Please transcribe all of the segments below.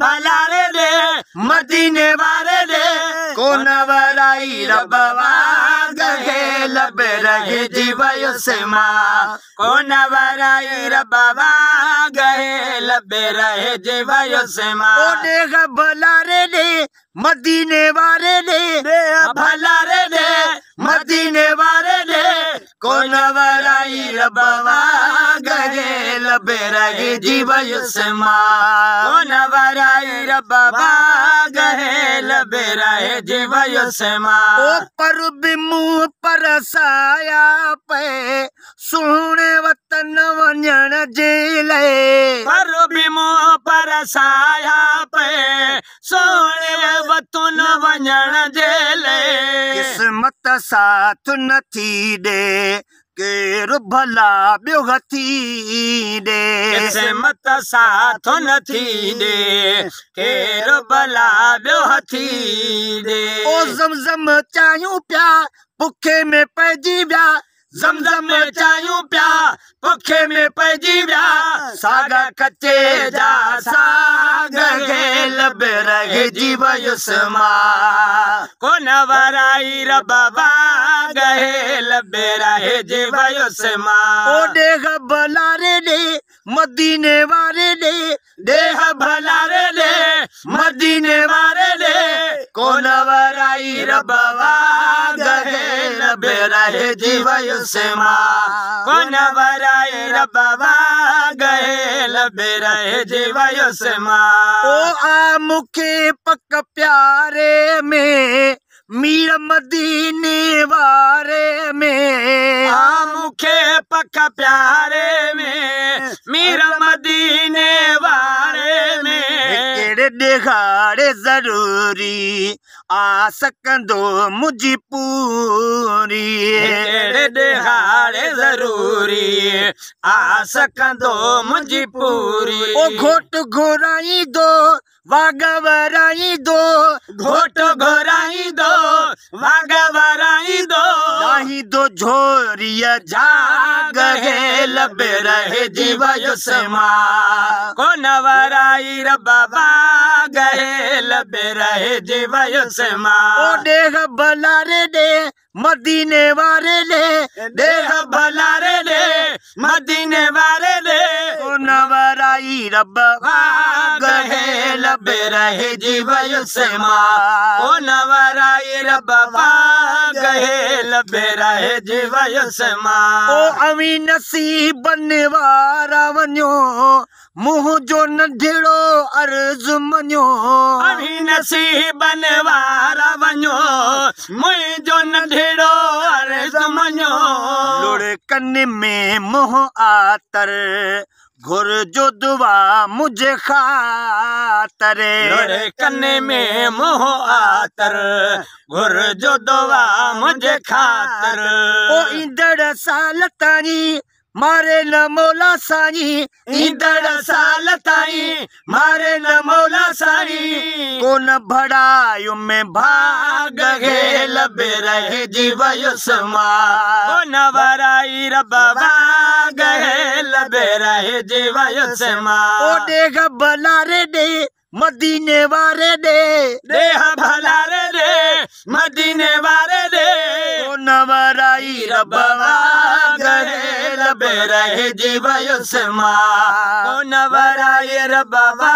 भला रे दे मदीने वाले दे कौन वराई रबवा गहे लबे रहे जीवयो से माँ कौन वराई रबवा गहे लबे रहे जीवयो से माँ ओ देख भला रे दे मदीने वाले दे भला रे दे मदीने वाले दे कौन वराई रबवा गहे लबे रहे जीवयो से माँ कौन वराई रबवा गहे लबे रहे जीवयो से माँ ओ पर भी मुँह पर साया पे सुने वतन वंजन जेले पर भी मुँह पर साया पे सोने वतन वंजन जेले किस्मत साथ न थी दे केर भला ॿियो हथी दे किस्मत साथ न थी दे केर भला ॿियो हथी दे ओ ज़मज़म चाहियूं पिया बुखे में पइजी विया ज़मज़म चाहियूं पिया बुखे में पइजी विया सागा कचे जा साग घेल रहे जीवयुस मां कोन वराई रबवा गहेल रहे जीवयुस मां ओ देह भला रे दे मदीने वाले दे देह भला रे दे मदीने वाले दे कोन वराई रबवा गहेल रहे जीवयुस मां कोन वराई रबवा गहेल रहे जीवयुस मां ओ आ मुखे पक प्यारे में मीर मदीने वारे में आ मुखे पक प्यारे में मीर मदीने वारे में केड़े दिहाड़े जरूरी आ सकंदो मुझी पूरी केड़े दिहाड़े जरूरी आ सकंदो मुझी पूरी ओ घोट घोराई दो वागवराई दो घोट घोराई दो वागवराई दो दाही दो झोरिया जाग है लबे रहे जीवयुस मां कोन वराई रबवा गहे लबे रहे जीवयुस मां ओ देह भला रे दे मदीने वाले दे देह भला रे दे मदीने वाले दे कोन वराई रबवा गहे लबे रहे जीवयुस मां कोन वराई रबवा गहे लबे रहे जीवयुस मां ओ अवी नसीबन वारा वञो मुँह जो नंढिड़ो अर्ज़ मञो अभी नसीबन वारा वञो मुंहिंजो नंढिड़ो अर्ज़ मञो लुड़ कन में मुँह आतर घुर जो दुआ मुझे खातर लुड़ कन में मुँह आतर घुर जो दुआ मुझे खातर ओ ईंदड़ साल ताईं मारे न मौला साईं ईंदड़ साल ताईं मारे न मौला साईं कोन भड़ायो में भाग है लबे रहे जीवयुस मां कोन वराई रबवा गहे लबे रहे जीवयुस मां ओ देह भला रे दे मदीने वाले दे देह भला रे दे मदीने वाले दे कोन वराई रबवा गहे लबे रहे जीवयुस मां कोन वराई रबवा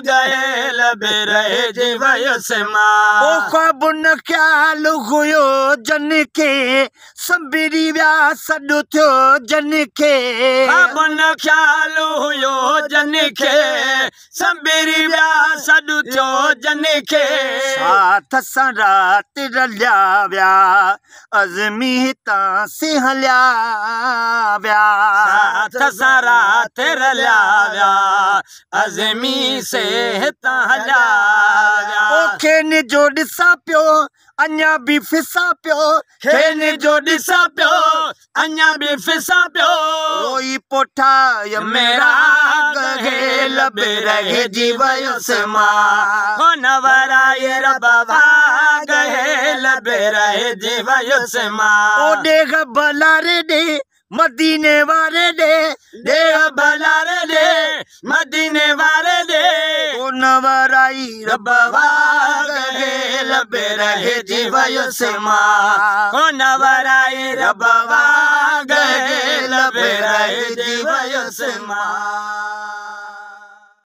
गहे लबे रहे जीवयुस मां ओ ख्वाब न ख्याल हुयो जन के संबिरी विया सॾु थियो जन के ख्वाब न ख्याल हुयो जन के संबिरी विया सॾु थियो जन के साथ सां राति रलिया विया अज़मी हितां से हलिया व्या साथ सां राति रलिया विया अज़मी से हितां हलिया विया ओ खेनि जो ॾिसां पियो अञा बि फिसा पियो खेनि जो ॾिसां पियो अञा बि फिसा पियो रोई पोठाय मेरा गहे लबे रहे जीवयुस मां कोन वराई रबवा गहे लबे रहे जीवयुस मां ओ देह भला रे दे मदीने वाले दे बलारे दे मदीने वाले दे को नवराई रब्बा गहे लबे रहे जीवयो से माँ को नवराई रब्बा गहे लबे रहे जीवयो से माँ।